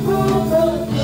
Fruit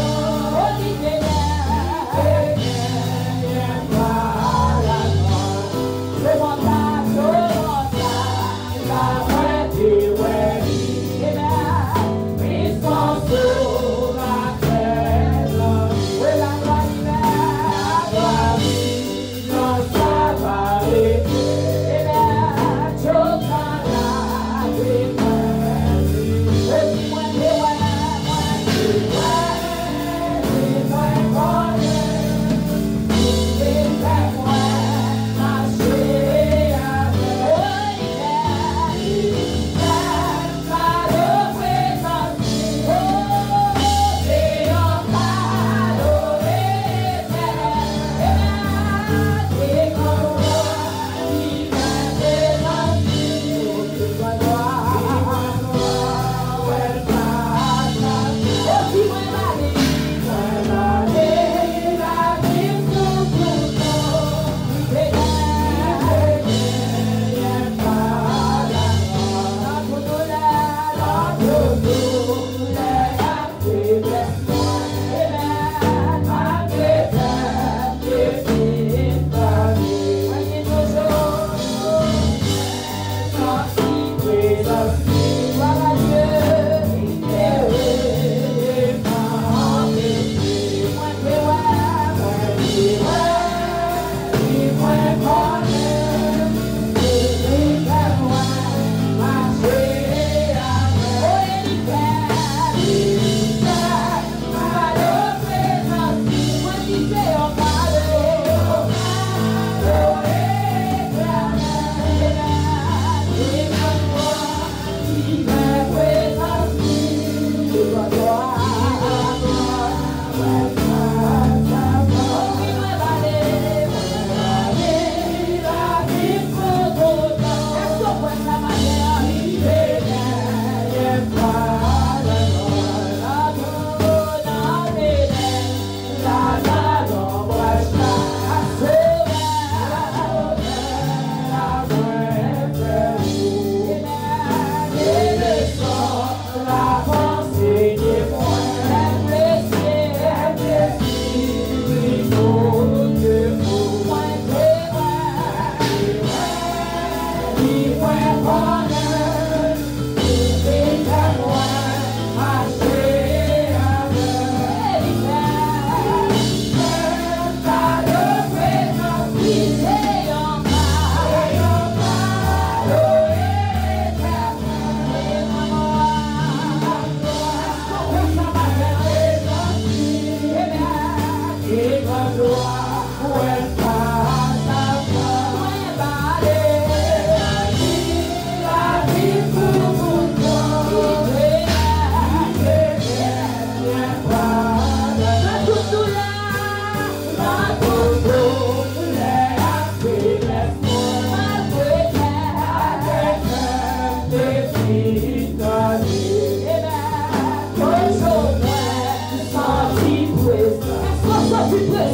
Thank you.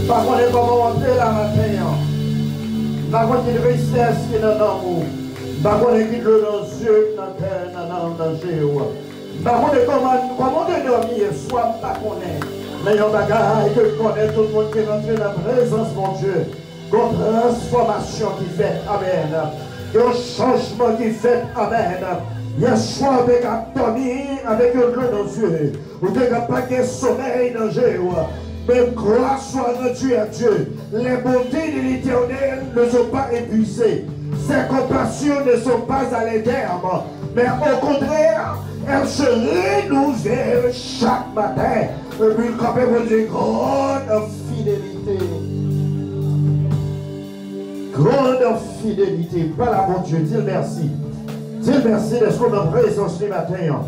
Par contre, comment on fait la matin? Par contre, il reste qui dans l'amour. Par contre, il quitte nos yeux dans le cœur, dans le danger. Par contre, comment on dormir, soit pas qu'on est. Mais il y a un bagage que connaît tout le monde qui est rentré dans la présence de mon Dieu. Une transformation qui fait, amen. Il y a un changement qui fait, amen. Il y a un choix de dormir avec un bleu dans les yeux. Ou de ne pas de sommeil dans le jeu. Mais grâce soit rendue à Dieu. Les bontés de l'Éternel ne sont pas épuisées. Ses compassions ne sont pas à l'éternel. Mais au contraire, elles se renouvellent chaque matin. Et puis quand même, vous dites, grande fidélité. Grande fidélité. Voilà mon Dieu, dis merci. Dis merci de ce qu'on a présence ce matin.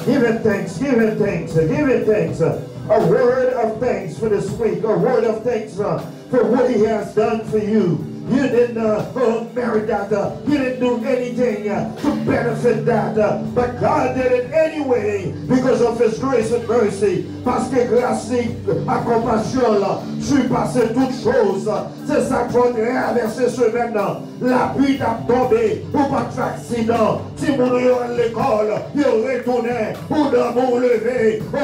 Give it thanks, give it thanks, give it thanks. A word of thanks for this week. A word of thanks for what He has done for you. You didn't merit that. You didn't do anything to benefit that. But God did it anyway because of His grace and mercy. Parce que grâce à compassion, surpasser toutes choses. C'est ça qu'il faut traverser ce maintenant. La pluie t'a tombé, ou pas de accident. Si mon à l'école, il retournait, ou dans mon lever, ou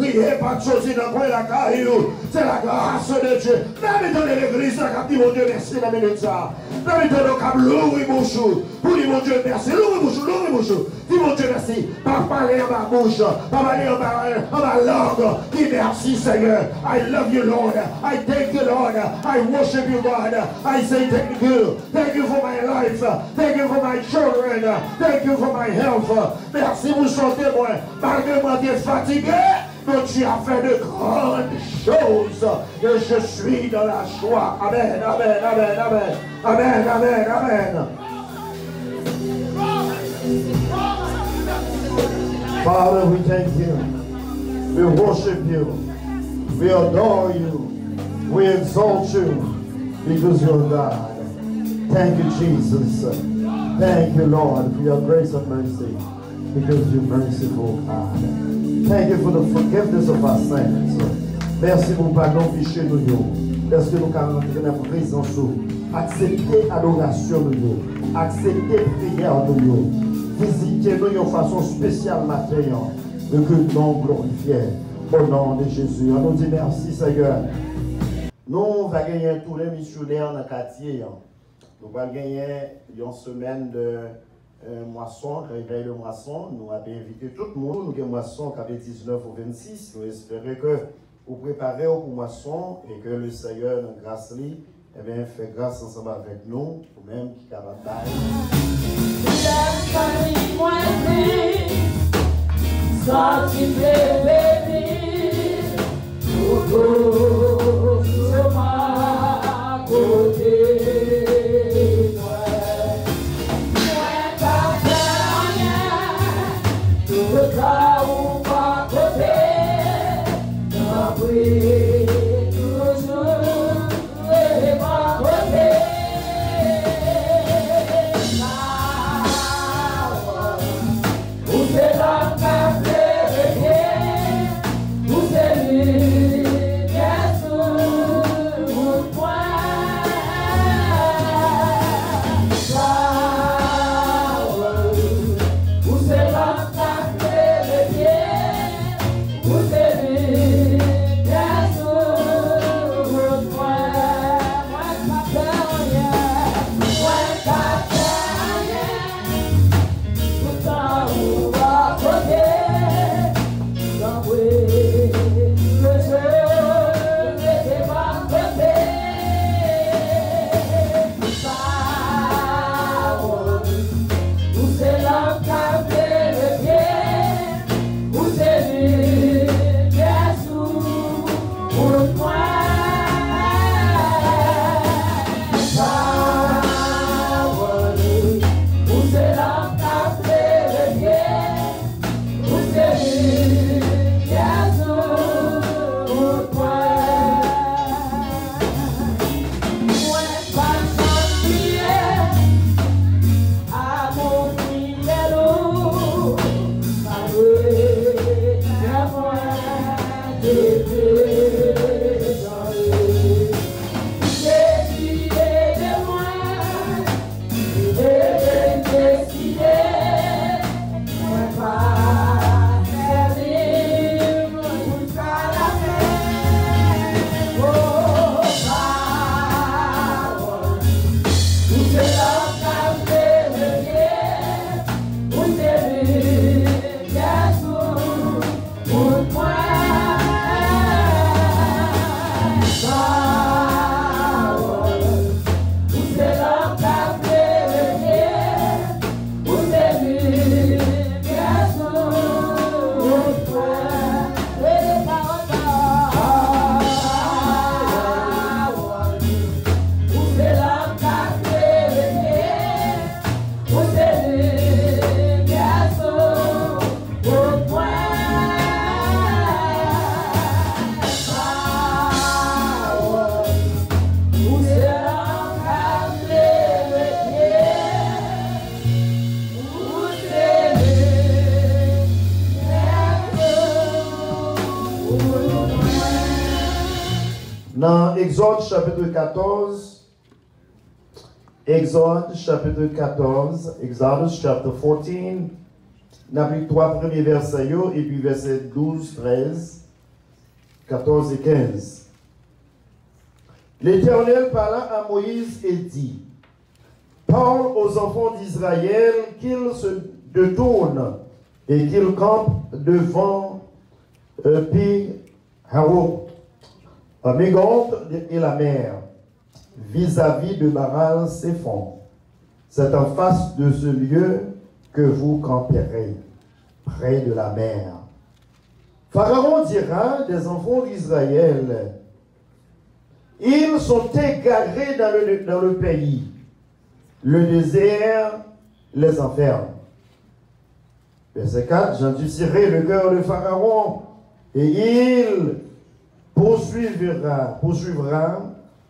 crier, pas de choses dans la caillou. C'est la grâce de Dieu. Même dans l'église, la dit mon Dieu, merci dans minute ça. Même dans le câble, louez mon chou. Pour dire mon Dieu, merci. Louez mon chou, louez mon chou. Dis mon Dieu, merci. Pas parler en ma bouche, pas parler en ma langue. Dis merci, Seigneur. I love you, Lord. I thank you, Lord. I worship you, God. I say thank you. Thank you for my life. Thank you for my children. Thank you for my health. Merci, vous sentez moi. Malgré moi, tu es fatigué. Mais tu as fait de grandes choses. Et je suis dans la joie. Amen, amen, amen, amen. Amen, amen, amen. Father, we thank you. We worship you. We adore you. We exalt you because you're God. Thank you, Jesus. Thank you, Lord, for your grace and mercy because you're merciful, God. Thank you for the forgiveness of our sins. Merci pour pardon péché nous. Parce que nous avons entré dans la présence. Accepter l'adoration nous. Accepter la prière nous. Visiter nous de façon spéciale matin. Que nous glorifions. Au nom de Jésus. On nous dit merci, Seigneur. Nous allons gagner tous les missionnaires dans le quartier. Nous allons gagner une semaine de moisson, réveil de moisson. Nous avons invité tout le monde. Nous avons une moisson qui avait 19 ou 26. Nous espérons que vous préparez pour moisson et que le Seigneur, dans grâce, fait grâce ensemble avec nous, ou même qui a la taille. Yeah. Dans Exode chapitre 14, Exode chapitre 14, Exodus chapter 14, on a pris 3 premiers versets et puis versets 12, 13, 14 et 15. L'Éternel parla à Moïse et dit, parle aux enfants d'Israël qu'ils se détournent et qu'ils campent devant Pi-Haroth, à Mégante et la mer, vis-à-vis de Baal-Séphon. C'est en face de ce lieu que vous camperez, près de la mer. Pharaon dira des enfants d'Israël, ils sont égarés dans le pays. Le désert les enferme. Verset 4, j'endurcirai le cœur de Pharaon et il poursuivra,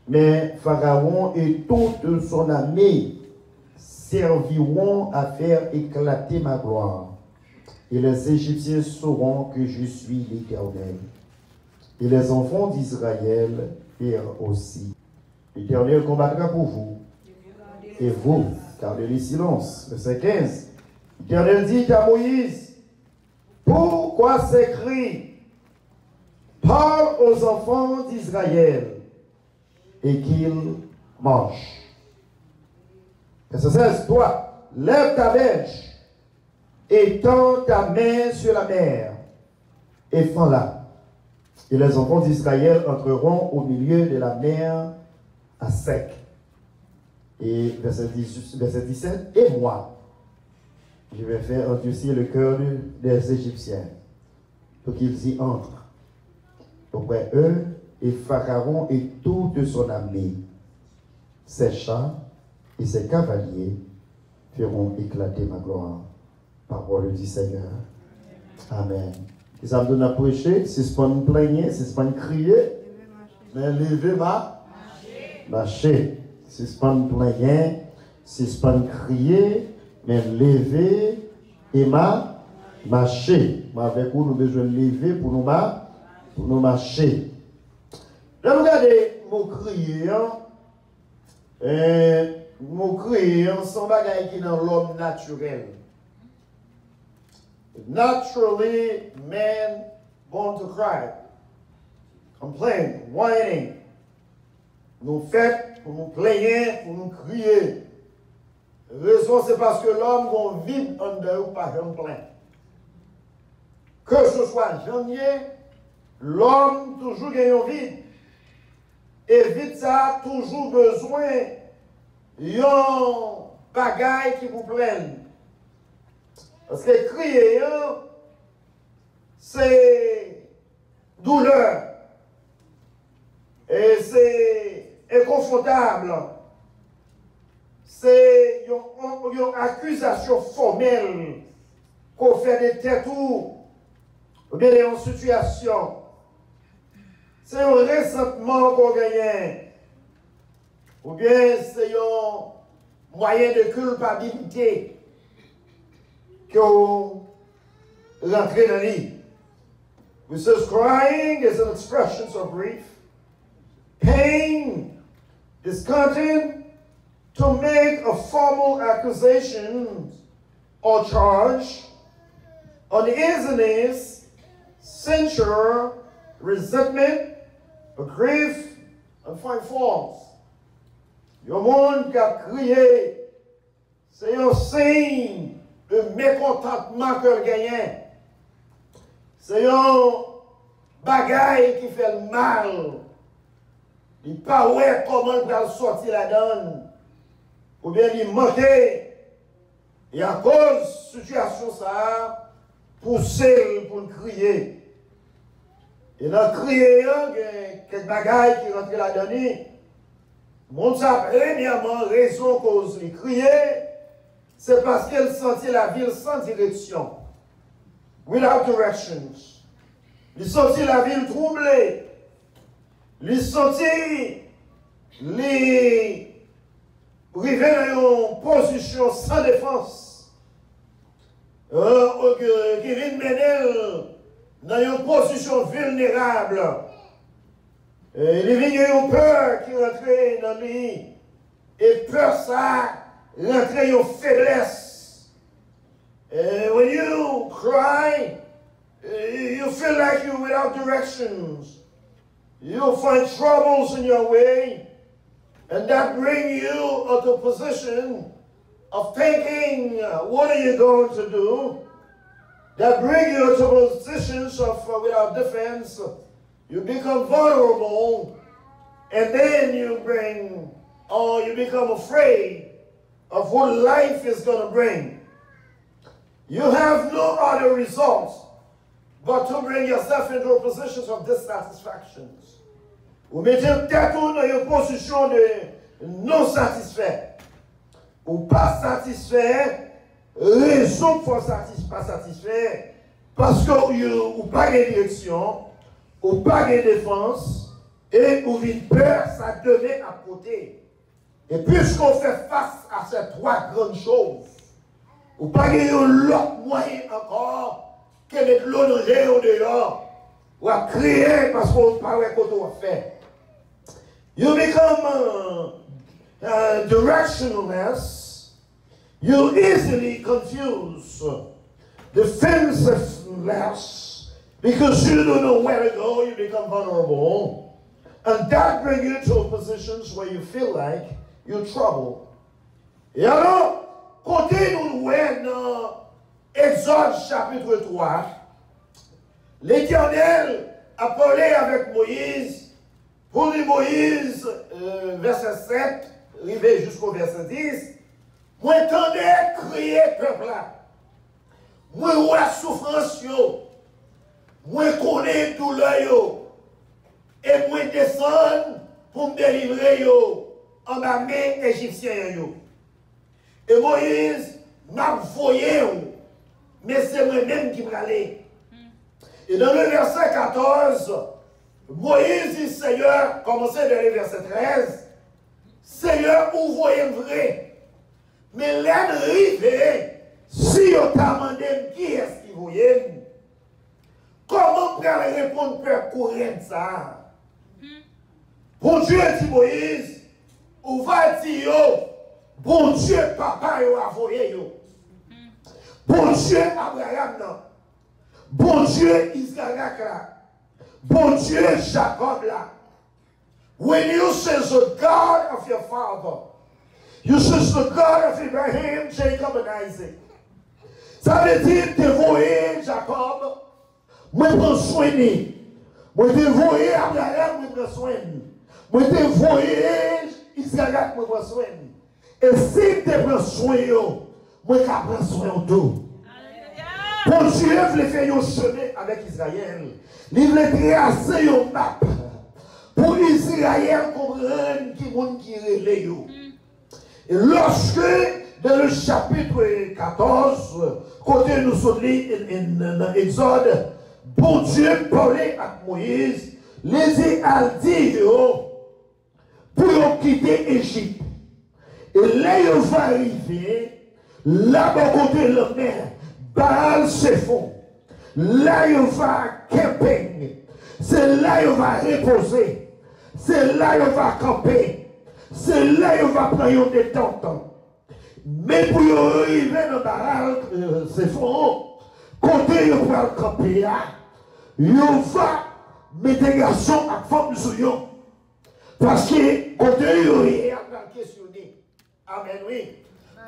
mais Pharaon et toute son armée serviront à faire éclater ma gloire. Et les Égyptiens sauront que je suis l'Éternel. Et les enfants d'Israël firent aussi. L'Éternel combattra pour vous. Et vous, gardez le silence. Verset 15. L'Éternel dit à Moïse, pourquoi ces cris? Parle aux enfants d'Israël et qu'ils mangent. Verset 16. Toi, lève ta bêche et tends ta main sur la mer et fends-la. Et les enfants d'Israël entreront au milieu de la mer à sec. Et verset 17. Et moi, je vais faire endurcir le cœur des Égyptiens pour qu'ils y entrent. Auprès eux et Pharaon et toute son armée, ses chars et ses cavaliers feront éclater ma gloire. Parole du Seigneur. Amen. Et ça me donne à prêcher, si ce pas me plaigner, si ce pas me crier, mais lever marcher. Si ce pas me plaigner, si ce pas me crier, mais lever et marcher. Avec vous, nous avons besoin de lever pour nous marcher. Là, regardez, mon crier, c'est un bagage qui est dans l'homme naturel. Naturally, man born to cry, complain, whining. Nous faisons pour nous plaigner, pour nous crier. La raison, c'est parce que l'homme va vivre en dehors, pas jamais plein. Que ce soit janvier, l'homme toujours gagne un vide. Et vite ça, toujours besoin d'un bagage qui vous plaît. Parce que crier, c'est douleur. Et c'est inconfortable. C'est une accusation formelle qu'on fait des têtes ou bien en situation. C'est un ressentement qu'on gagne. Ou bien c'est un moyen de culpabilité qu'on rentre dans lui. which says crying is an expression of grief. Pain is content to make a formal accusation or charge. Uneasiness, censure, resentment, grief, and find faults. Yon monde qui a crié, c'est un signe de mécontentement que le gagnant. C'est un bagaille qui fait le mal. Il ne pas ouais comment il va sortir la donne. Ou bien il manquait. Et à cause de cette situation, ça a poussé pour le crier. Et dans le crier, il y a quelques bagailles qui rentrent la donne. Le monde sait premièrement raison cause de crier, c'est parce qu'elle sentit la ville sans direction. Without directions. Il sentit la ville troublée. Il sentit les arriver dans une position sans défense. Qui vient mener dans une position vulnérable. Il y a une peur qui rentrait dans lui. Et peur, ça rentrait en faiblesse. When you cry, you feel like you're without directions. You'll find troubles in your way. And that brings you into a position of thinking, what are you going to do? That brings you to positions of without defense. You become vulnerable, and then you become afraid of what life is going to bring. You have no other results but to bring yourself into a position of dissatisfactions. Vous mettez tête dans une position de non satisfait. Ou pas satisfait, raison pour pas satisfait, parce que vous n'avez pas de direction, ou pas de défense, et ou une peur, ça devait à côté. Et puisqu'on fait face à ces trois grandes choses, ou pas de l'autre moyen encore que de l'honorer au dehors, ou à crier parce qu'on ne parle pas qu'on doit faire. You become directionless. You easily confuse, defenseless, because you don't know where to go. You become vulnerable, and that brings you to positions where you feel like you're in trouble. Et alors, côté nous voyons dans Exode chapitre 3, l'Éternel a parlé avec Moïse. Pour lui, Moïse, verset 7, arrivé jusqu'au verset 10, moi entendais crier peuple là. Moi vois souffrance yo. Moi connais douleur yo. Et moi descends pour me délivrer yo en ma main égyptienne yo. Et Moïse m'a voyé yo. Mais c'est moi-même qui m'allais. Et dans le verset 14, Moïse dit, Seigneur, commencez dans le verset 13, Seigneur, vous voyez vrai. Mais l'arrivée, si on t'a demandé qui est-ce qui voyait, comment peut-on répondre pour courir ça? Bon Dieu dit Moïse, on va dire, bon Dieu, papa, il a voyé. Bon Dieu, Abraham, non. Bon Dieu, Isaac, là. Bon Dieu, Jacob là. When you say the God of your father, you say the God of Abraham, Jacob and Isaac. Ça veut dire, te voyez Jacob, moi je prends soin de lui. Moi te voyez Abraham, moi je prends soin de lui. Moi te voyez Isaac, moi je prends soin de lui. Et si te prends soin de lui, moi je prends soin de tout. Bon Dieu voulait faire un chemin avec Israël. Il voulait tracer une map pour Israël comprendre qui monde qui relève. Et lorsque, dans le chapitre 14, côté nous sommes dans Exode, bon Dieu parlait à Moïse, les a dit pour quitter l'Égypte. Et là, il va arriver, là-bas côté de la mer, Baal se fond. Là, il va camping. C'est là qu'on va reposer. C'est là qu'on va camper. C'est là qu'on va prendre une détente. Mais pour arriver dans le barrage, c'est fort. Côté on va camper là, on va mettre des garçons à forme sur eux. Parce que côté on est questionné. Amen, oui.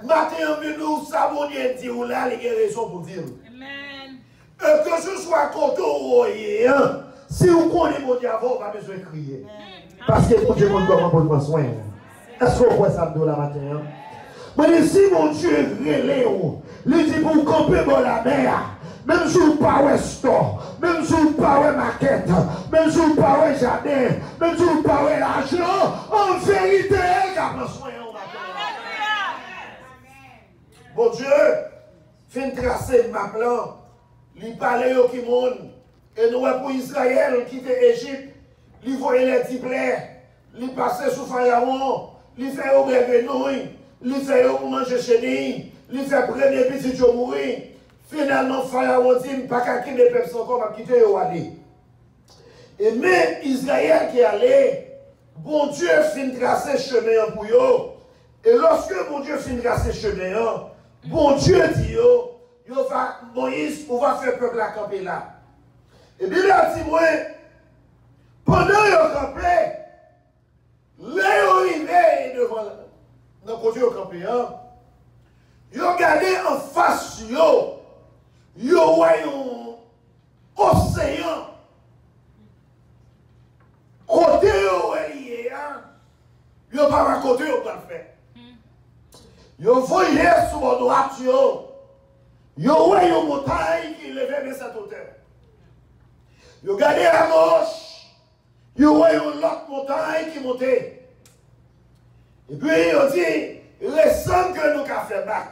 Matin, nous savons dire où là, les raisons pour dire. Amen. Que ce soit côté où on est, si vous connaissez mon Dieu, vous n'avez pas besoin de crier. Parce que mon Dieu, mon Dieu, pour prendre soin. Est-ce qu'on voit ça la matin? Mais si mon Dieu est relais, il dit pour camper dans la mer, même si vous n'avez pas store, même si vous n'avez pas maquette, même si vous n'avez pas jardin, même si vous n'avez pas l'argent, en vérité, il a besoin au matin. Bon Dieu, fin tracer ma plan, il parlait au qui monde, et nous pour Israël qui était Égypte, il voyait les diplets, il passait sous Pharaon, il fait au grenouille, il fait au manger chenille, il fait premier petit jour mourir. Finalement, Pharaon dit, pas qu'à quitter les peuples encore, m'a quitté au aller. Et même Israël qui est allé, bon Dieu fin tracer chemin pour eux. Et lorsque bon Dieu fin tracer chemin, bon Dieu dit, Moïse, on va faire peuple à camper là. Et bien là, dit moi, pendant qu'ils campaient, là, ils arrivaient devant le côté au campé, ils ont regardé en face, ils ont voyé un océan. Côté où il est, ils n'ont pas côté où il le faire. Ils ont voyé sur mon droit, ils ont voyé une montagne qui levait de cette hauteur. Ils ont regardé à gauche, ils ont voyé une autre montagne qui montait. Et puis ils ont dit, il semble que nous avons fait bac.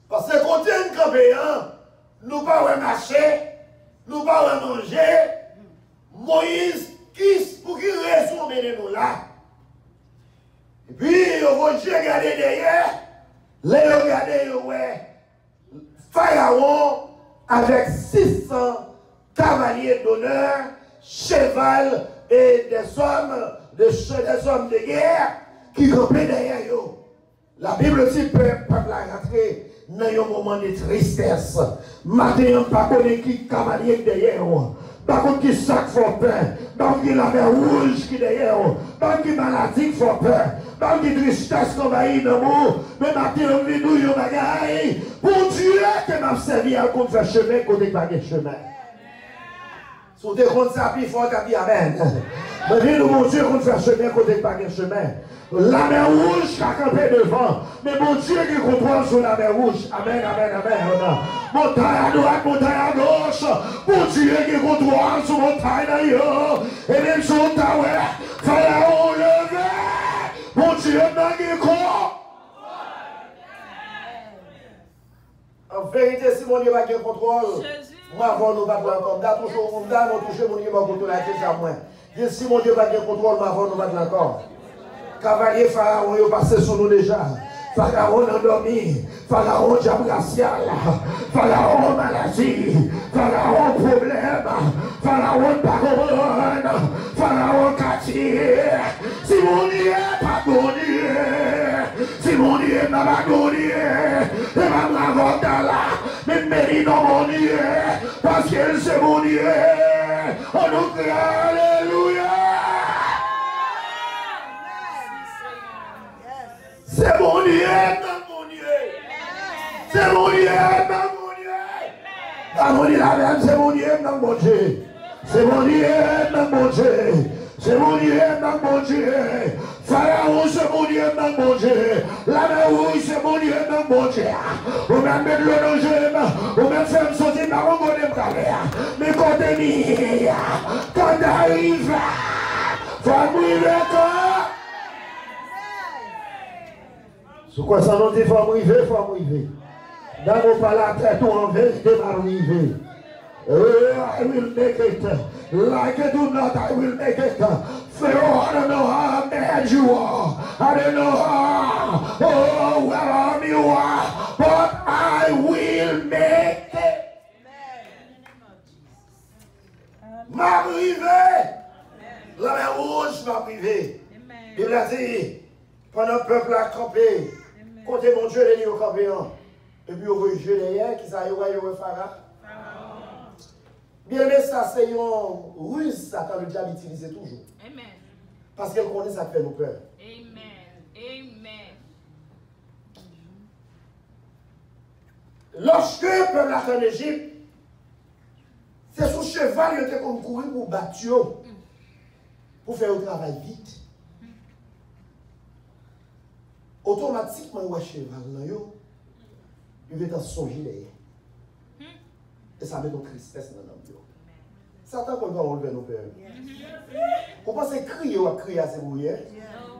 Parce que quand on est campé, nous ne pouvons pas marcher, nous ne pouvons pas manger. Moïse, pour qui raison mener-nous là? Et puis, on va regarder derrière, là, on regarde, ouais, Pharaon avec 600 cavaliers d'honneur, cheval et des hommes de guerre qui campaient derrière eux. La Bible dit que le peuple a rentré dans un moment de tristesse. Matin, on ne peut pas connaître qui cavalier derrière eux. Par contre, qui sac fort peur, par qui la mer rouge qui derrière, par qui maladie fort peur, par qui tristesse qu'on va y dans le mais matin on vit nous yon bagaille, pour Dieu que m'a servi à qu'on fait chemin, qu'on n'est pas de chemin. Si vous êtes ça, puis il faut dire amen. Mais viens nous, mon Dieu, qu'on fait chemin, qu'on n'est pas de chemin. La mer rouge qui a campé devant, mais mon Dieu qui contrôle sur la mer rouge. Amen, amen, amen. Montagne à droite, montagne à gauche. Mon Dieu qui contrôle sur montagne d'ailleurs. Et même sur le tower, Pharaon levé. Mon Dieu n'a pas quoi. En vérité, si mon Dieu n'a pas de contrôle, moi, avant nous battre encore. Nous touché mon Dieu, mon la tête à moi. Si mon Dieu n'a pas de contrôle, moi, avant nous battre encore. Cavalier Pharaon, il est passé sur nous déjà. Pharaon endormi, Pharaon diable racial, Pharaon maladie, Pharaon problème, Pharaon parole, Pharaon quartier. Si mon Dieu pas bon Dieu, si mon Dieu n'a pas bon Dieu, et ma bravo dans là, mais mérite mon Dieu, parce que c'est mon Dieu. On nous crie alléluia. C'est mon Dieu, mon Dieu. C'est mon Dieu, mon Dieu. Dans mon Dieu, c'est mon Dieu, mon Dieu. C'est mon Dieu, mon Dieu. C'est mon Dieu, mon Dieu. Pharaon, c'est mon Dieu, mon Dieu. La mer rouge, c'est mon Dieu, mon Dieu. On m'a mis le logement, on m'a fait me sortir par un bon de mais quand on arrive, faut mourir quand. C'est quoi ça nous dit, faut m'arriver, faut m'arriver. Dans mon palais, tout en vérité, m'arriver. I will make it. Like I do not, I will make it. Pharaoh, I don't know how mad you are. I don't know how, where arm you are. But I will make it. M'arriver. La mer rouge m'a privé. Il a dit, pendant le peuple a campé, côté mon Dieu, les au campé. Et puis on veut jouer derrière, qui ça y est, Pharaon. Bien aimé, ça c'est une ruse, ça quand le diable utilise toujours. Amen. Parce qu'elle connaît ça fait nos peurs. Amen. Amen. Lorsque le peuple est en Égypte, c'est sous cheval qui était comme courir pour battre, pour faire le travail vite. Automatiquement, le cheval, il va songer derrière. Et ça met une tristesse dans l'âme. Satan qu'on va enlever nos peurs. Vous pensez crier ou crier à ses brouillères?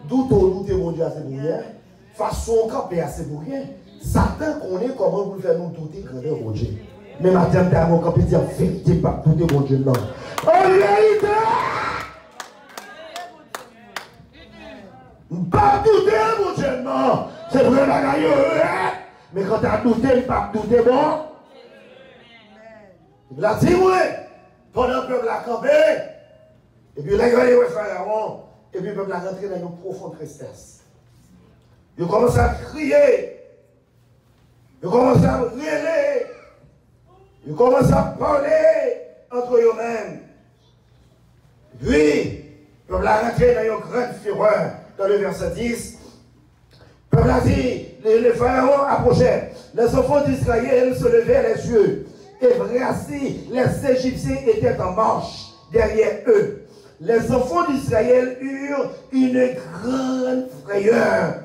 Douter mon Dieu à ses brouillères? Façon camper à ses brouillères? Satan connaît comment vous faire nous douter grandeur mon Dieu. Mais maintenant, tu as mon camper dire vérité, pas douter mon Dieu non. En vérité! Pas douter mon Dieu non. C'est vrai bagaille. Mais quand tu as douté, pas douter bon. Il a dit oui. Pendant le peuple a campé. Et puis là, il y a eu Pharaon. Et puis le peuple a rentré dans une profonde tristesse. Il commence à crier. Il commence à rêver. Il commence à parler entre eux-mêmes. Puis, le peuple a rentré dans une grande fureur. Dans le verset 10, le peuple a dit, les pharaons approchaient. Les enfants d'Israël se levaient les yeux. Et voici, les Égyptiens étaient en marche derrière eux. Les enfants d'Israël eurent une grande frayeur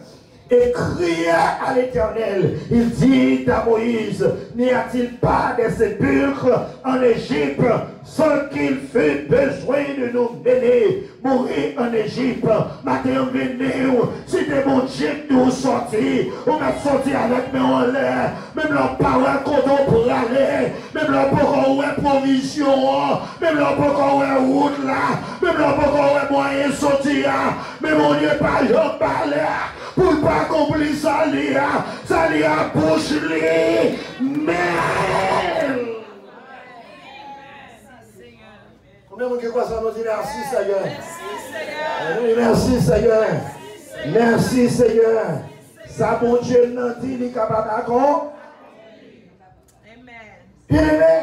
et crièrent à l'Éternel. Il dit à Moïse, n'y a-t-il pas de sépulcres en Égypte sans qu'il fût besoin de nous mener, mourir en Égypte? Maintenant, venez, si des mon Dieu nous sortis, on m'a sorti avec mes en l'air, même leur parole qu'on pour aller, même leur parole provision, même leur parole route là, même leur parole moyen de sortir, mais mon Dieu, pas je parler. Pour ne pas accomplir ça, lia bouche li, mais. Combien de fois ça nous dit merci Seigneur? Merci Seigneur. Merci Seigneur. Ça, mon Dieu, n'a dit, il est capable d'accord. Bien aimé,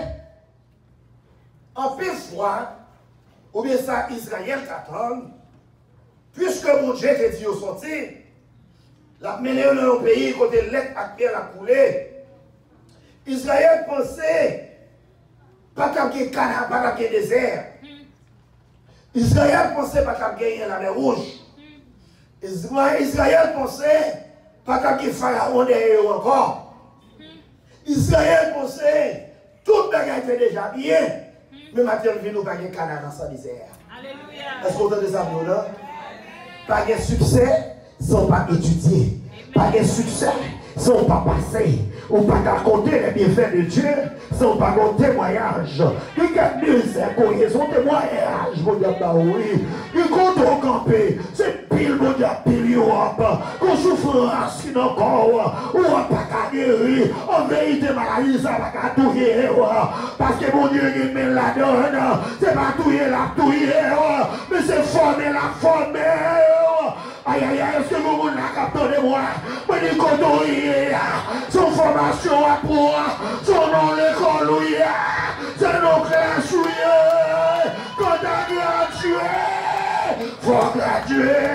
en plus fois, ou bien ça, Israël t'attend, puisque mon Dieu t'a dit au sortir, la mené dans un pays côté l'être à pierre a coulé. Israël pensait pas qu'il y ait canard, pas qu'il y ait désert. Israël pensait pas qu'il y ait la mer rouge. Israël pensait pas qu'il y ait Pharaon derrière encore. Israël pensait tout le monde était déjà bien. Mais maintenant, il nous pas de canard dans ce désert. Alléluia. Est-ce qu'on entend ça, non? Pas de succès. Sans pas étudier, pas de succès, sans pas passer, ou pas raconter les bienfaits de Dieu, sans pas mon témoignage. Il y a mieux, c'est son témoignage, mon Dieu, oui. Il compte au campé, c'est pile, mon Dieu, pile, qu'on souffrance qui n'a encore, ou pas guéri, en vérité, maladie, ça va pas tout parce que mon Dieu, il met la donne, c'est pas tout mais c'est former la former. Aïe, aïe, aïe, est-ce que vous voulez la capter de moi? Moi, je dis son formation à pour, son nom l'école, c'est nos classes, quand t'as gradué, faut graduer.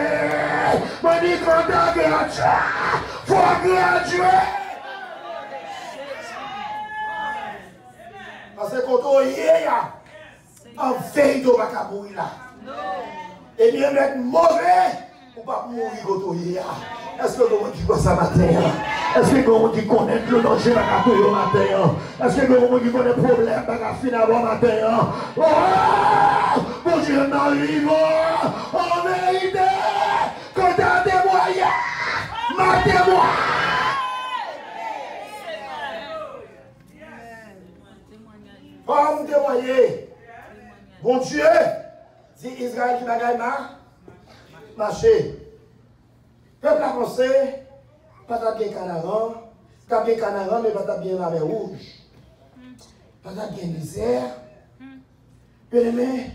Moi, je dis quand t'as gradué, faut graduer. Parce que quand on y est, en veille de Bakabouille là, et bien mettre mauvais. Ou pas mourir quand est-ce que vous qui voit ça matin? Est-ce que vous qui connaît le danger de la capouille matin? Est-ce que vous qui connaît le problème de la fin avant matin? Oh! Mon Dieu n'arrive en vérité quand tu as des moyens, matez-moi! Pas vous témoigner. Mon Dieu, dit Israël qui bagaille marcher. Peuple a pensé, pas ta bien canaran, mais pas ta bien la mer rouge. Pas ta bien misère. Bien-aimé,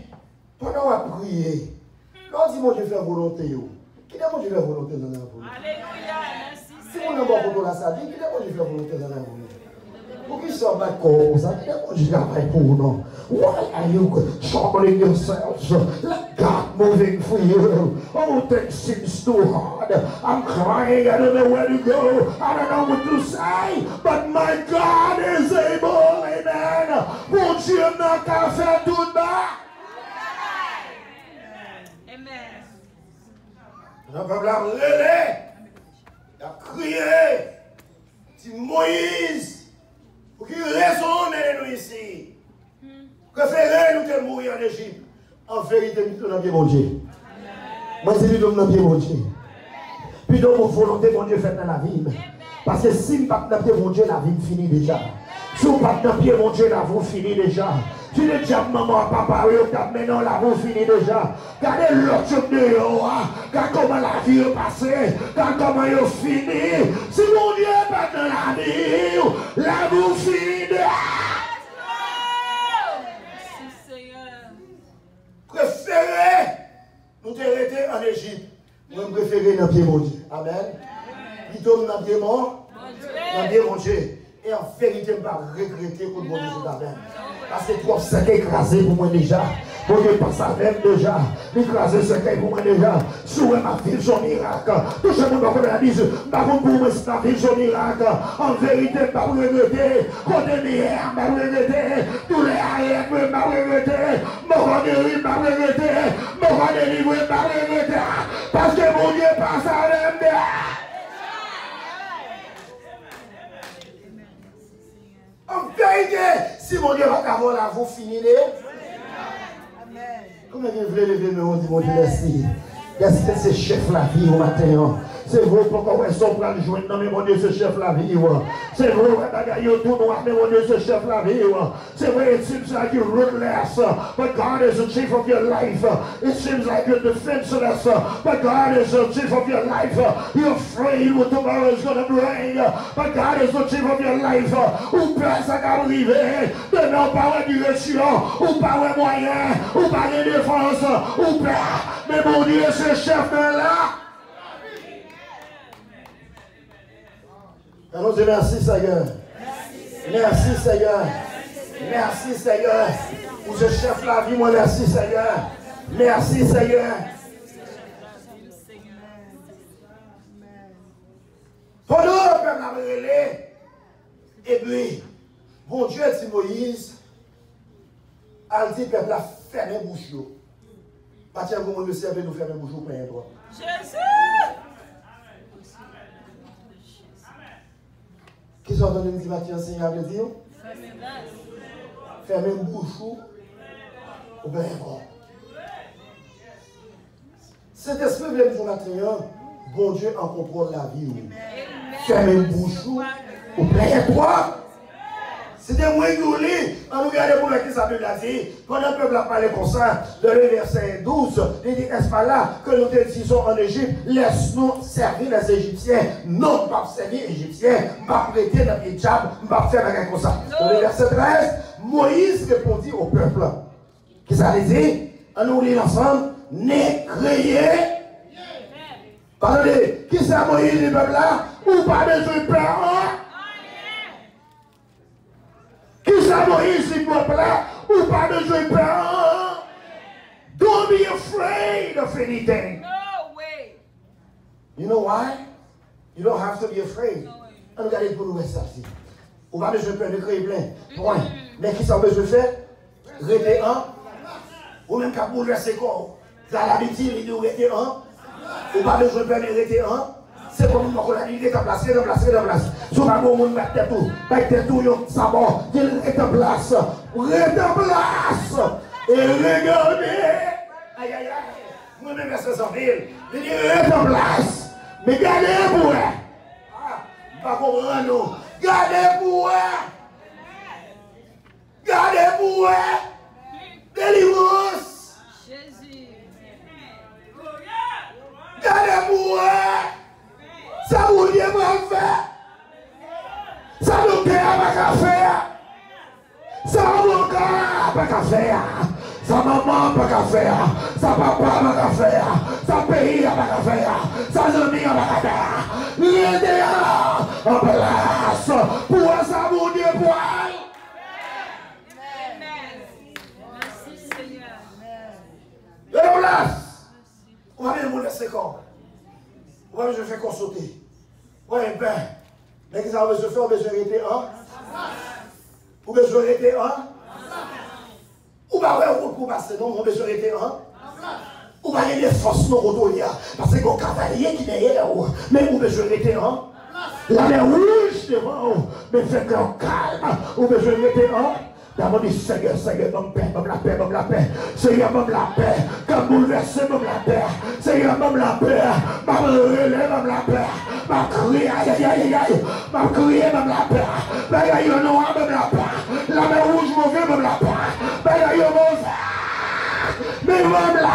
pendant qu'on a prié, quand dit mon Dieu fait volonté, qui est mon Dieu fait volonté dans la volonté? Alléluia, merci. Si on a beaucoup de la sadie, qui est mon Dieu fait volonté dans la volonté? Pour qui sont d'accord, ça qui est mon Dieu travaille pour nous? Why are you troubling yourselves? Let God moving for you. Oh, things seems too hard. I'm crying, I don't know where to go. I don't know what to say. But my God is able, amen. Mon Dieu n'a qu'à faire tout bas. Amen. Le peuple a relé, il a crié, dit Moïse, pour qu'il raisonne nous ici. Préférez-nous que mourir en Égypte. En vérité, nous sommes bien mon Dieu. Moi, c'est lui qui nous bien mon Dieu. Puis donc, mon volonté, mon Dieu, fait dans la vie. Parce que si nous ne pas dans mon Dieu, la vie finit déjà. Si vous ne pas dans pied, mon Dieu, la vie finit déjà. Tu le dis à maman, papa, mais non, la vie finit déjà. Regardez l'autre de vous, regardez comment la vie est passée, regardez comment elle finit. Si mon Dieu n'est pas dans la vie, la vie finit déjà. Préférez nous t'arrêter en Égypte. Moi, je préfère dans pied mon Dieu. Amen. Il tombe dans pied mon Dieu. Et en vérité, je ne vais pas regretter pour mon Dieu. Amen. Parce que trop ce qui est écrasé pour moi déjà. Mon Dieu passe à même déjà. Écraser ce qui est pour moi déjà. Souhait ma vie, son miracle. Tout ce monde va dire, par contre, pour moi, c'est ma vie, son miracle. En vérité, je ne vais pas regretter. Côté hier, je ne vais pas regretter. Tous les arrières, je ne vais pas regretter. Mon rendez-vous, je ne vais pas regretter. Mon rendez-vous, je ne vais pas regretter. Parce que mon Dieu passe à même déjà. En vérité, si mon Dieu va avoir la vous finir. Comment vous voulez lever le nom de mon Dieu, merci. Est-ce que c'est chef la vie au matin? C'est vrai pourquoi ils sont prêts à joindre, non mais mon Dieu, c'est chef la vie. C'est vrai, tout noir, mais mon Dieu, c'est chef la vie. C'est vrai, it seems like you're rootless, but God is the chief of your life. It seems like you're defenseless, but God is the chief of your life. You're afraid what tomorrow is going to bring, but God is the chief of your life. Ou pas ça va arriver, de non pas de direction, ou pas de moyen, ou pas de défense, ou pas. Mais mon Dieu, c'est chef de là. Allons dire merci Seigneur. Merci Seigneur. Merci Seigneur. Pour ce chef la vie, moi merci Seigneur. Merci Seigneur. Pendant le peuple a relé, et puis, bon Dieu dit Moïse, a dit peuple a fermé bouche. Pas tiens, comment le serveur nous fermer bouche pour un droit. Jésus! Qui sont en train de dire, Mathieu, Seigneur, veut dire? Fermez une bouche ou bien bon. Cet esprit vient de matin, bon Dieu en contrôle la vie. Fermez une bouche ou bien toi. C'était moins gueulé. On nous regarde pour qui ça Bible a dit. Quand le peuple a parlé comme ça, dans le verset 12, il dit, est-ce pas là que nous te disons en Égypte, laisse-nous servir les Égyptiens. Non, pas servir les Égyptiens, pas prêter dans les diables, pas faire quelque chose comme ça. Dans le verset 13, Moïse répondit au peuple. Qui ça veut dire? On nous lit ensemble, n'est créé. Parlez, qui ça Moïse, le peuple là? Ou pas besoin de peur? Qui ça Moïse, le peuple là? Ou pas besoin de peur? Don't be afraid of anything. No way. You know why? You don't have to be afraid. On regarde pour nous rester ici. On va besoin de peur de créer plein. Point. Mais qui ça besoin de faire? Rester un. Ou même qu'à bouleverser corps. Ça l'habitude, il dit rester un. Ou pas besoin de peur de rester un. C'est comme on a dit, il est en place, il est en place, il est en place. Si on va bon monde mettre tout, mettre tout, ça va, il est en place. Reste en place. Et regardez. Aïe, aïe, aïe. Moi-même, je suis en ville. Il dit, reste en place. Mais gardez pour elle. Pas comprendre nous. Gardez pour elle. Gardez pour elle. Délivrance. Jésus. Gardez pour elle. Ça vous dit pas faire. Ça nous dit pas faire. Ça vous dit pas faire. Ça maman pas qu'à faire. Ça papa pas qu'à faire. Ça pays pas qu'à faire. Ça ami pas qu'à faire. L'idée en place. Pour ça, mon Dieu, pour elle. Amen. Merci Seigneur. Et en place. On va bien vous laisser quand. Ouais, je fais consulter. Ouais, ben. Mais qu'est-ce que je fais? On besoin d'arrêter un. Ou besoin d'arrêter un. Ou pas ouais, pour passer, non, on besoin d'arrêter un. Ou pas y a des forces non retourner. Parce que mon cavalier qui est derrière, mais ou besoin d'arrêter un. La mer rouge devant, mais faites un calme. Ou besoin d'arrêter un. D'abord, dit Seigneur, Seigneur, donne paix, donne la paix, donne la paix. Seigneur, donne la paix. Comme bouleversé, donne la paix. Seigneur, donne la paix. Ma relève, donne la paix. Ma crier, aïe, aïe, aïe, aïe. Ma crier, donne la paix. Bagaille au noir, donne la paix. La mer rouge, mauvais, donne la paix. Bagaille au mauvais. Mais donne la paix.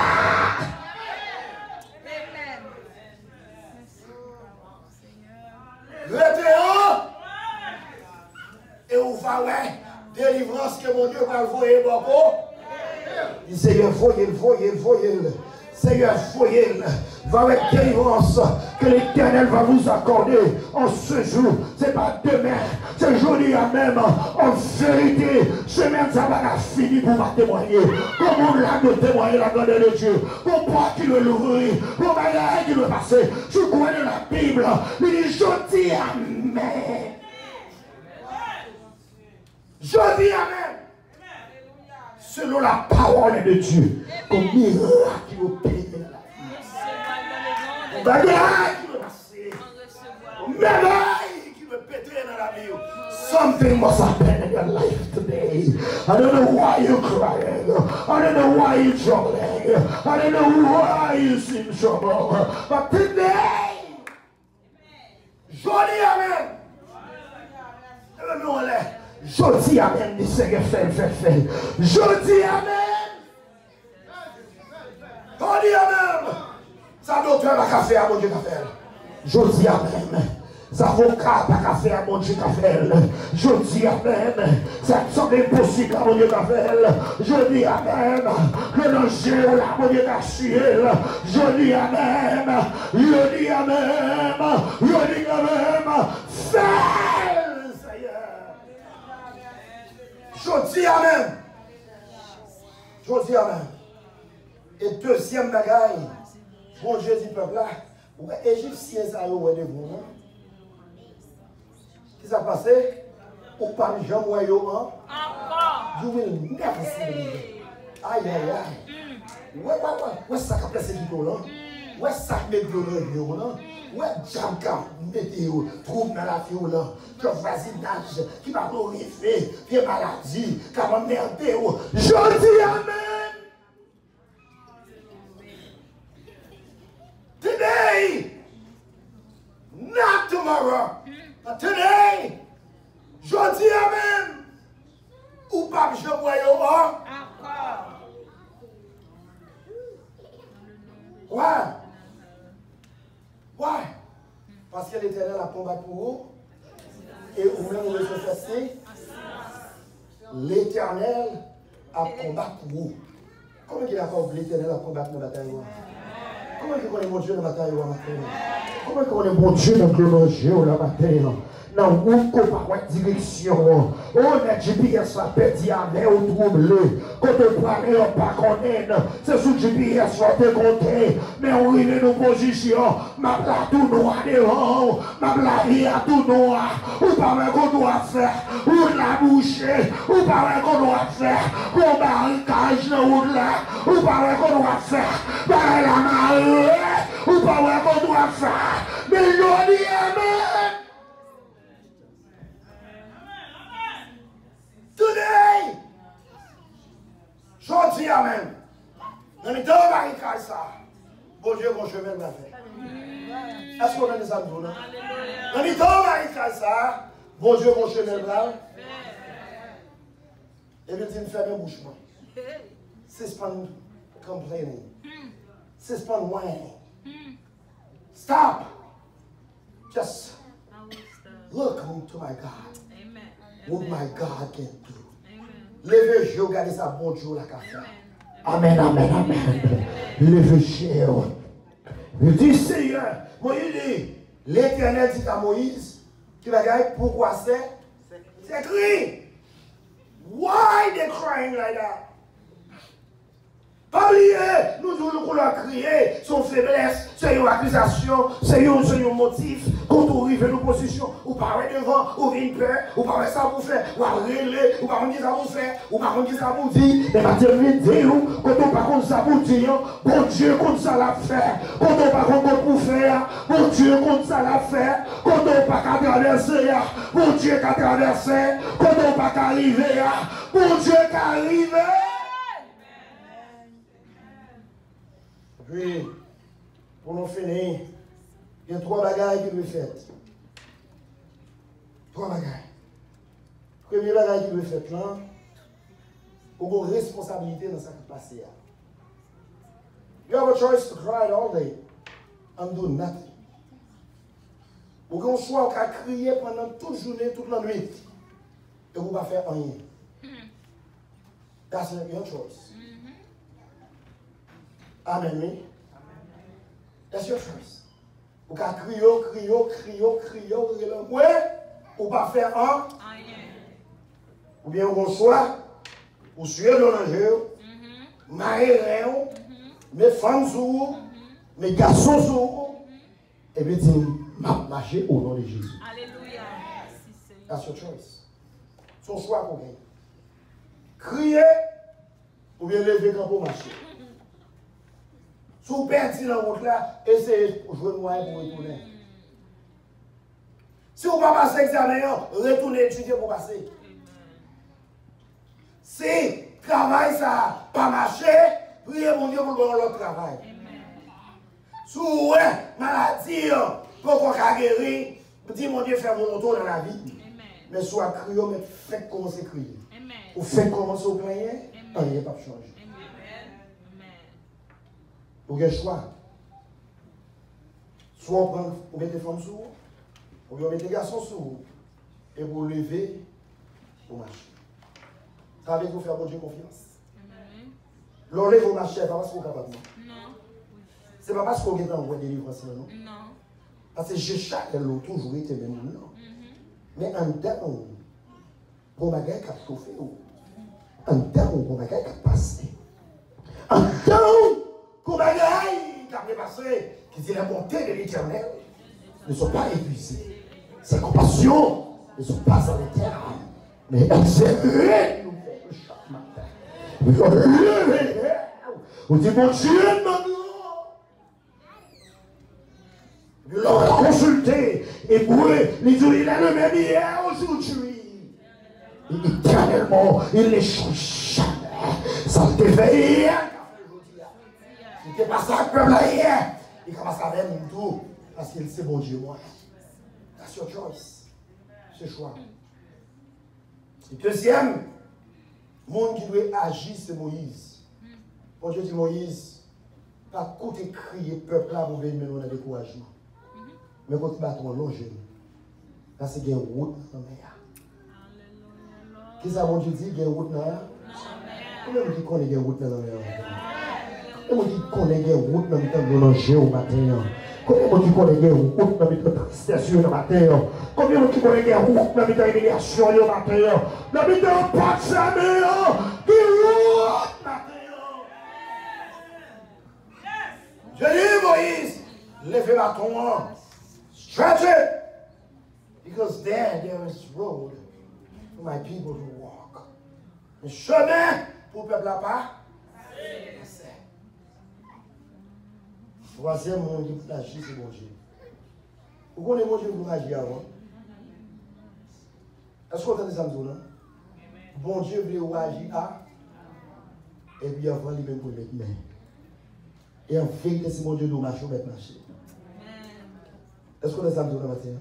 Et on va, ouais. Délivrance que mon Dieu va envoyer beaucoup. Il Seigneur, voyez-le. Seigneur, voyez-le. Va avec délivrance que l'Éternel va vous accorder en ce jour. Ce n'est pas demain, c'est aujourd'hui à même. En vérité, semaine ça va finir pour ma témoigner. Comme on l'a de témoigner la grandeur de Dieu. Pour pas qu'il le l'ouvrir. Pour bagarre qui le passer. Je crois dans la Bible. Il dit, je dis amen. Je dis amen. Selon la parole de Dieu. Comme miracle qui vous paye dans la vie. Bagarre qui vous passer. Merveille qui vous péter dans la vie. Something must happen in your life today. I don't know why you're crying. I don't know why you're troubling. I don't know why you seem trouble. But today, je dis amen. Je dis amen, dit Seigneur, fais. Je dis amen. Je dis amen. Ça docteur n'a qu'à faire à mon Dieu qu'à faire. Je dis amen. Ça avocat n'a qu'à faire à mon Dieu qu'à faire. Je dis amen. Ça semble impossible à mon Dieu qu'à faire. Je dis amen. Que danger là, mon Dieu qu'à suer. Je dis amen. Je dis amen. Je dis amen. Fais. Je dis amen. Je dis amen. Et deuxième bagaille, bon Dieu dit peuple là, ouais, Égyptien ça y est de vous, non? Qu'est-ce qui s'est passé? Ou pas Jean Moyo, hein? Encore. You will never see me. Aïe, aïe, aïe. Ouais, ça qui a placé du là. Ouais, ça qui met de l'eau là. Ouais, Jamka, météo, trouble dans la vie là. Que voisinage qui va horrifier, qui est maladie, qui va m'emmerder. Je dis amen. Today, not tomorrow, but today, je dis amen. Ou pas, je vois encore. Ouais. Parce que l'Éternel a combattu pour vous. Et vous-même, vous le faites. L'Éternel a combattu pour vous. Comment il a fait l'Éternel a combattu dans la bataille? Comment il connaît mon Dieu dans la bataille? Comment il connaît mon Dieu dans la bataille? Dans une direction. On a GPS la pédi à mer ou troublé. Quand on parle, on pas connaître. C'est sous GPS soit compté. Mais on est dans nos positions. Ma plat tout noir devant. Ma plat à tout noir. Ou pas qu'on doit faire. Ou la boucher. Ou pas qu'on doit faire. Qu'on barricage dans route là. Ou pas qu'on doit faire. Par la marée. Ou pas qu'on doit faire. Mais je dis amen. Today, je dis amen. Dans les deux barricades, ça. Bon Dieu, mon chemin m'a fait. Est-ce qu'on a des amis, non? Dans les deux barricades, ça. Bon Dieu, mon chemin m'a fait. Et bien, il me fait un bouchement. Suspend complaining. Suspend whining. Stop. Just look to my God. What my God can do. Levez, je regarde ça, bon Dieu, la café. Amen, amen, amen. Levez chier. Il dit, Seigneur, Moïse dit, l'Éternel dit à Moïse, tu vas dire, pourquoi c'est écrit. Why they crying like that? Pas oublier, nous devons crier, son faiblesse, c'est une accusation, c'est un motif, quand on arrive à nos positions, ou pas devant, ou une peur, ou pas ça pour faire, ou pas relever, ou pas dire ça pour faire, ou pas dire ça pour dire, mais pas dire quand on pas contre ça pour dire, bon Dieu contre ça l'a faire, quand on pas contre pour faire, bon Dieu contre ça l'a faire, quand on pas qu'à traverser, bon Dieu qu'à traverser, quand on pas qu'à arriver, bon Dieu qu'à arriver. Puis, pour nous finir, il y a 3 bagailles qui doivent faire. 3 bagailles. Premier bagaille qui doit faire là, vous avez une responsabilité dans ce qui est passé. You have a choice to cry all day and do nothing. Vous avez un choix à crier pendant toute la journée, toute la nuit, et vous ne pouvez faire rien. That's your choice. Amen, me. That's your choice. Vous pouvez crier, ou pas faire un. Ou bien vous choix, vous suivez le danger, mariez, mes femmes sous, mes garçons sous, et puis dire, marcher au nom de Jésus. Alléluia. That's your choice. Son choix pour vous. Crier, ou bien lever quand vous marchez. Si vous perdez dans la route là, essayez de jouer le moyen pour retourner. Si vous ne passez pas l'examen, retournez étudier pour passer. Si le travail ça pas marché, priez mon Dieu pour l'autre travail. Si vous avez maladie, pour qu'on guérir, dites mon Dieu faire mon retour dans la vie. Mais soit crier, mais faites commencer à crier. Ou faites commencer à plaindre, rien ne va changer. Vous avez le choix. Soit vous mettez les femmes sous, ou vous mettez les garçons sous, et vous levez pour marcher. Ça veut dire faire bon Dieu confiance. L'enlève vous marchez, pas parce que vous êtes capable. Non. Ce n'est pas parce que vous êtes en voie de délivrance. Non. Parce que j'ai chaque l'eau toujours été même non. Mais en dedans, pour ma gueule qui a chauffé, en dedans, pour ma gueule qui a passé. En dedans, pour ma gueule qui a dépassé, qui dit la bonté de l'Éternel, ne sont pas épuisées. Ses compassions ne sont pas en l'éternel. Mais elles s'élèvent. Vous dites, mon Dieu, maintenant. Vous l'avez consulté. Et pour eux, il est le même hier, aujourd'hui. Éternellement, il ne change jamais. Ça te fait hier. Si tu n'es pas ça, comme là hier, il commence à faire une tour. Parce qu'il sait, bon Dieu, moi. That's your choice. C'est choix. Et deuxième, le monde qui doit agir, c'est Moïse. Bon Dieu dit Moïse, pas côté crier peuple là pour venir dans le découragement. Mais quand tu bats ton long genou, là c'est qu'il y a une route dans la mer. Qu'est-ce que bon Dieu dit, il y a une route dans la mer? Combien de gens connaissent qu'il y a une route dans la mer? Combien de gens connaissent qu'il y a une route dans le danger au matin? Combien de gens connaissent qu'il y a une route dans le tristesse au matin? Combien de gens connaissent qu'il y a une route dans l'humiliation au matin? Dans le pas de sa mère, qui route matin? Je dis Moïse, levez la ton, stretch it, because there is road for my people to walk. Le chemin pour le peuple à pas. Troisième monde qui peut agir, c'est bon Dieu. Vous connaissez mon Dieu pour agir avant? Est-ce qu'on entend ça maintenant? Bon Dieu veut agir à, et puis avant, il même pour le mettre. Et en vérité, si mon Dieu nous marche, on va marcher. Est-ce qu'on a des âmes matin?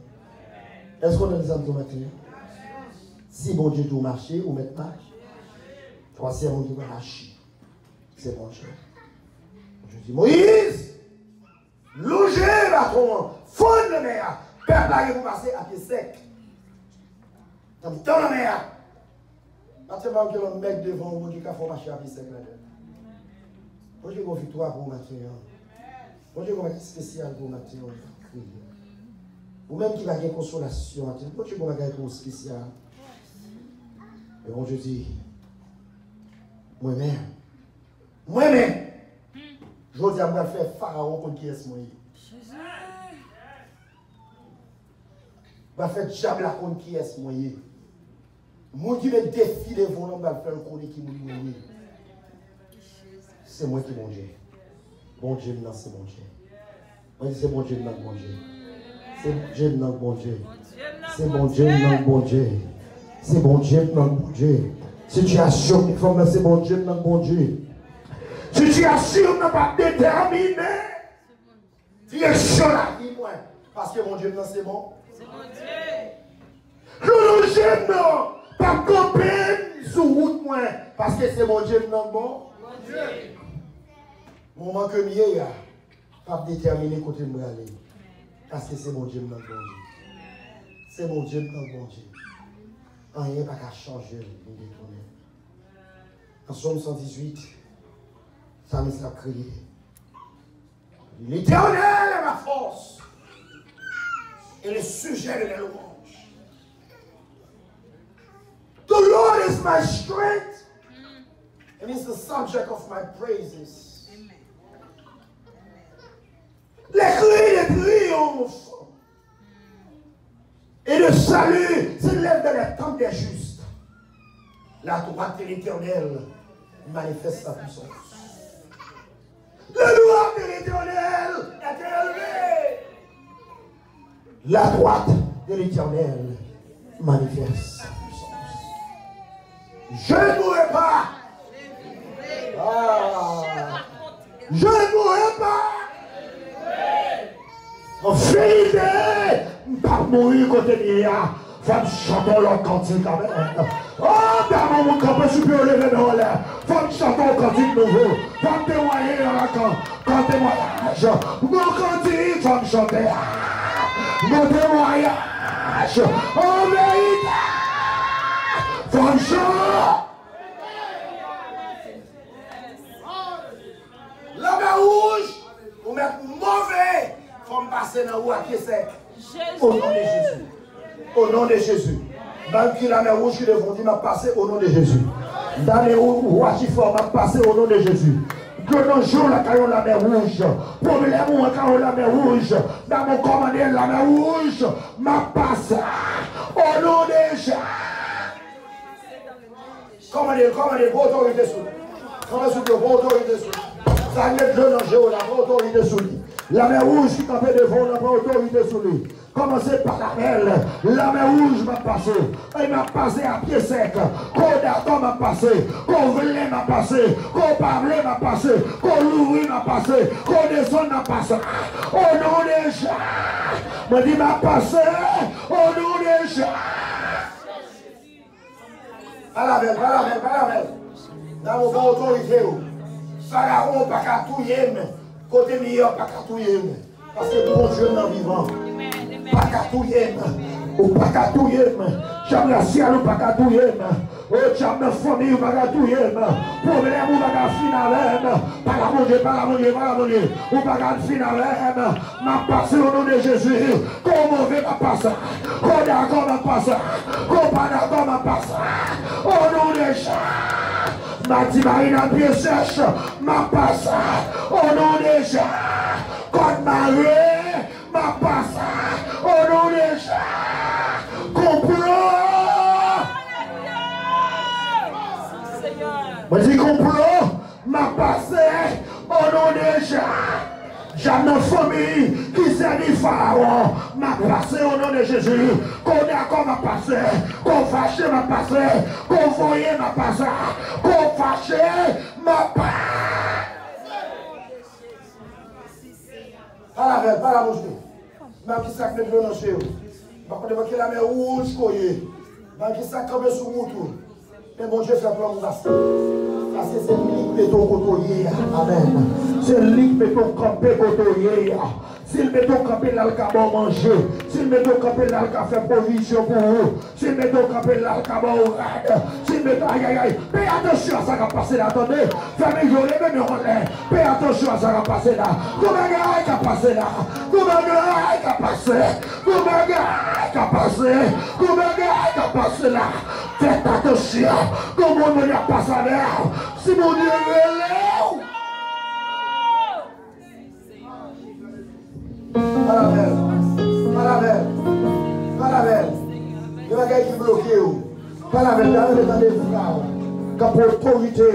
Est-ce qu'on a des âmes matin? Si mon Dieu nous marche, on va marcher. Troisième, on va marcher. C'est bon Dieu. Je dis, Moïse, logez la tombe, fond de mer, peuple là, vous passez à pied sec. Dans la mer. Pas tellement que le mec devant vous dit qu'il faut marcher à pied sec là-dedans. Bon Dieu, une victoire pour matin. Bon Dieu, une spécial pour matin. Ou même qui va gagner consolation. Bon Dieu, une gagner pour spécial. Et bon Dieu dit, moi-même, je dis à moi faire pharaon contre qui est-ce moi. Je vais faire diable contre qui est-ce moi. Moi qui me défie devant nous, je vais faire le connaître qui m'a. C'est moi qui mon Dieu. Bon Dieu, non, c'est mon Dieu. Moi, c'est mon Dieu, non, mon Dieu. C'est Dieu, non, mon Dieu. C'est mon Dieu, non, mon Dieu. C'est mon Dieu, non, mon Dieu. Situation qui forme, c'est mon Dieu, non, mon Dieu. Situation n'a pas déterminé. Direction la vie, moi. Parce que mon Dieu, non, c'est bon. C'est mon Dieu. Je ne gêne pas camper sur route, moi. Parce que c'est mon Dieu, non, bon. Mon Dieu. Moment que mieux, pas déterminer côté de me aller. Parce que c'est mon Dieu, non, bon Dieu. C'est mon Dieu, non, bon Dieu. Rien n'a pas changer, nous détourner. En Somme 118, Psalmiste a crié. L'Éternel est ma force et le sujet de mes louanges. The Lord is my strength and is the subject of my praises. Les cris de triomphe et de salut s'élèvent dans les temps des justes. La droite de l'Éternel manifeste sa puissance. Le droit de l'Éternel est élevé. La droite de l'Éternel manifeste sa puissance. Je ne mourrai pas. Je ne mourrai pas. En vérité, je ne vais pas mourir côté de l'IA. Faut me chanter leur cantique quand même. Oh, dans mon campé supérieur, levé dans l'air. Faut me chanter un cantique nouveau. Faut me témoigner dans la quand témoignage. Mon cantique, faut me chanter. Mon témoignage. En vérité, faut me chanter. La mer rouge, vous mettez mauvais. Faut me passer dans la pied sec. Au nom de Jésus. Au nom de Jésus. Même qui la mer rouge qui devant dire, m'a passé au nom de Jésus. Dans les rois qui font, m'a passé au nom de Jésus. Que nos jours, la caillou la mer rouge. Problème ou caillou la mer rouge. Dans mon commandé, la mer rouge, m'a passé au nom de Jésus. Commandez, autorité sous lui. Commandez, autorité sous lui. Ça y est, le danger, la autorité sous lui. La mer rouge qui campait devant, la autorité sous lui. Commencez par la mer. La mer rouge m'a passé. Il m'a passé à pied sec. Qu'on d'accord m'a passé. Qu'on voulait m'a passé. Qu'on parlait m'a passé. Qu'on l'ouvrit m'a passé. Qu'on descend m'a passé. Au nom de Jésus. Me dit m'a passé. Au nom de Jésus. Pas la belle. Dans mon bon autorité. Pharaon pas qu'à tout yéme. Côté meilleur pas qu'à tout yéme. Parce que bon Dieu n'est vivant. Pas qu'à tout yéme. Ou pas qu'à tout yéme. J'aime la ciel ou pas qu'à tout yéme. Oh, j'aime la famille ou pas qu'à tout yéme. Problème ou pas qu'à finir. Pas la manger. Ou pas qu'à finir. M'a passé au nom de Jésus. Qu'on mauvais m'a passé. Qu'on d'accord m'a passé. Qu'on pas d'accord m'a passé. Au nom de Jésus. Ma dit marine à pied sèche. M'a passé. Au nom de Jésus. Quand Marie m'a passé. Au nom de Jésus. Complot. Moi dis complot m'a passé au nom de Jésus. J'ai une famille qui s'est dit Pharaon m'a passé au nom de Jésus. Qu'on d'accord m'a passé. Qu'on fâché m'a passé. Qu'on voyait m'a passé. Qu'on fâché m'a passé. Pas la bouche. Même qui s'est fait dans chez vous. Par contre, il y a la mer rouge. Même qui s'est campé sur route. Mais bon Dieu fait plan nous passer. Parce que c'est lui qui met ton côté. Amen. C'est lui qui met ton campé côté. S'il met au campé là, le cabot manger. S'il met au campé là, le fait provision pour vous. S'il met au campé là, le cabot rade. S'il met aïe aïe aïe. Payez attention à ça qui va passer là. Attendez. Fermez les yeux, même en l'air. Payez attention à ça qui va passer là. Combien de gars qui va passer là? Combien de gars qui va passer? Combien de gars qui va passer? Combien de gars qui va passer là? Faites attention. Comment on ne va pas savoir? Si mon Dieu veut Palavelle. Il y a quelqu'un qui bloque. Palavelle, dans les frères. Comme autorité.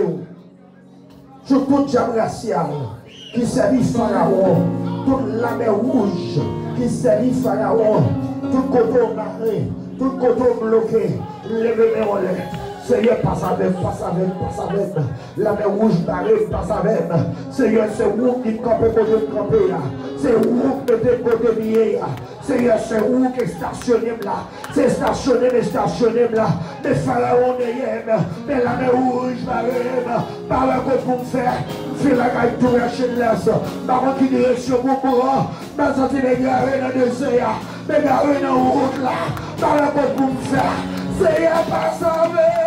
Sur toute jambe raciale. Qui servit Pharaon. Toute la mer rouge. Qui servit Pharaon. Tout côté maré. Tout côté bloqué. Levez-les en l'air. Seigneur, passe avec. La mer rouge barrée, passe avec. Seigneur, c'est où qui campe côté camper là. C'est où qui te côté lié là. Seigneur, c'est où qui est stationné là. C'est stationné là. Mais Pharaon n'est mais la mer rouge barrée. Par la côte pour me faire la gaille tout lâcher de l'as. Par contre, qui direction pour moi. Ma santé les garés dans le désert. Les garés dans la route là. Par la côte pour me faire. Seigneur, passe avec.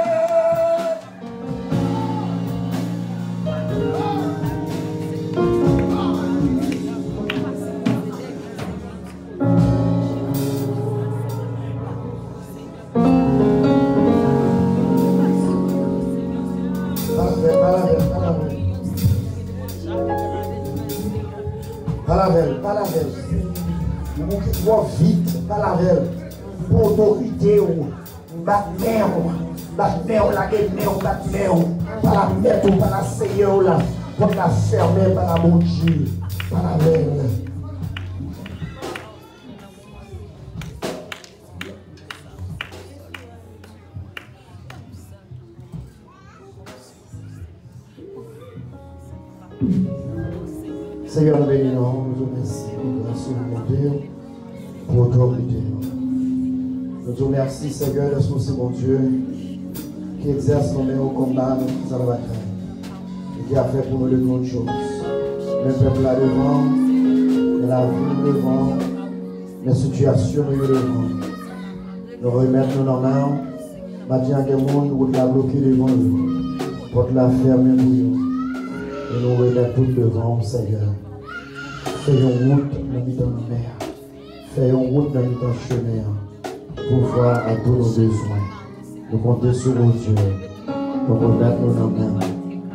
Palavelle. Vous vite, palavelle. Pour autorité, battre-mer, la gueule, battre-mer, pas la mettre ou pas la seyeur là, pour la fermer par la bon Dieu, palavelle. Seigneur, nous bénissons, nous remercions grâce au Dieu pour autorité. Nous te remercions, Seigneur, de ce bon Dieu qui exerce nos meilleurs combats dans la bataille et qui a fait pour nous de grandes choses. Le peuple là devant, la vie devant, les situations devant. Nous remettons nos mains, maintenant des mondes où la bloquer devant nous, pour la fermer pour nous. Et nous remettons tout devant, Seigneur. Faisons route dans la mer. Faisons route dans le chemin pour voir à tous nos besoins. Nous comptons sur nos Dieu. Nous remettons nos mains.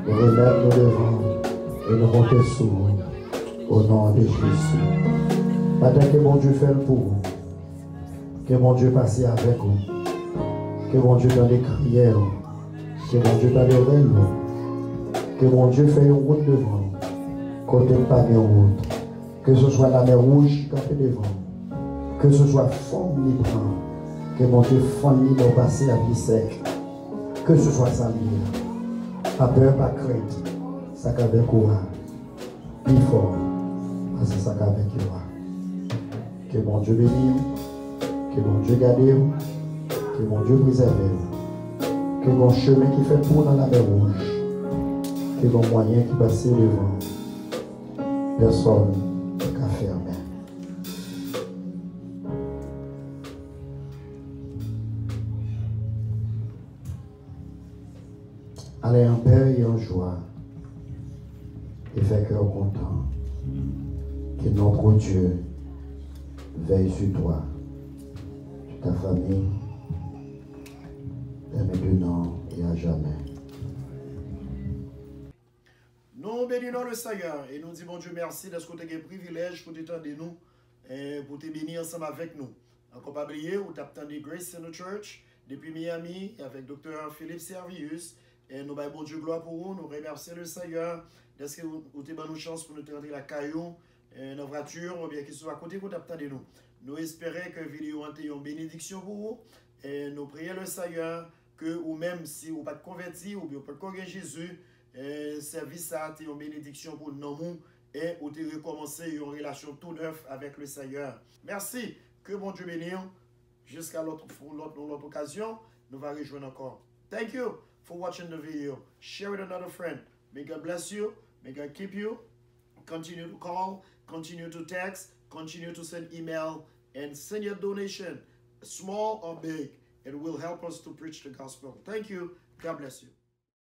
Nous remettons nos devant. Et nous comptons sur vous. Au nom de Jésus. Maintenant que mon Dieu fait pour vous. Que mon Dieu passe avec vous. Que mon Dieu dans les crières. Que mon Dieu dans les rêves. Que mon Dieu fait une route devant. Côté pas de route. Que ce soit la mer rouge qui est devant. Que ce soit forme libre. Que mon Dieu fonde libre passer la vie sec. Que ce soit ça libre. Pas peur, pas crainte. Ça qu'avec courage. Plus fort. Parce que ça qu'avec courage. Que mon Dieu bénisse. Que mon Dieu garde. Que mon Dieu préserve. Que mon chemin qui fait pour dans la mer rouge. Que mon moyen qui passe devant. Personne n'a fermé. Allez en paix et en joie. Et fait cœur content. Que notre Dieu veille sur toi, sur ta famille, et maintenant et à jamais. Nous bénissons le Seigneur et nous disons, bon Dieu, merci de ce que tu as un privilège pour t'étendre nous et pour te bénir ensemble avec nous. Encore pas oublier, ou tu as attendu Grace Center Church depuis Miami avec Dr. Philippe Servius. Et nous avons bon Dieu gloire pour vous. Nous remercions le Seigneur de ce que vous avez donné une chance pour nous rentrer la caillou, nos voitures, ou bien qu'il soit à côté pour t'attendre nous. Nous espérons que la vidéo a été une bénédiction pour vous. Et nous prions le Seigneur que, ou même si vous n'êtes pas converti, ou bien vous ne pouvez pas Jésus, service a été une bénédiction pour nous et vous avez recommencé une relation tout neuve avec le Seigneur. Merci. Que mon Dieu bénisse. Jusqu'à l'autre occasion, nous allons rejoindre encore. Thank you for watching the video. Share with another friend. May God bless you. May God keep you. Continue to call. Continue to text. continue to send email and send your donation, small or big. It will help us to preach the gospel. Thank you. God bless you.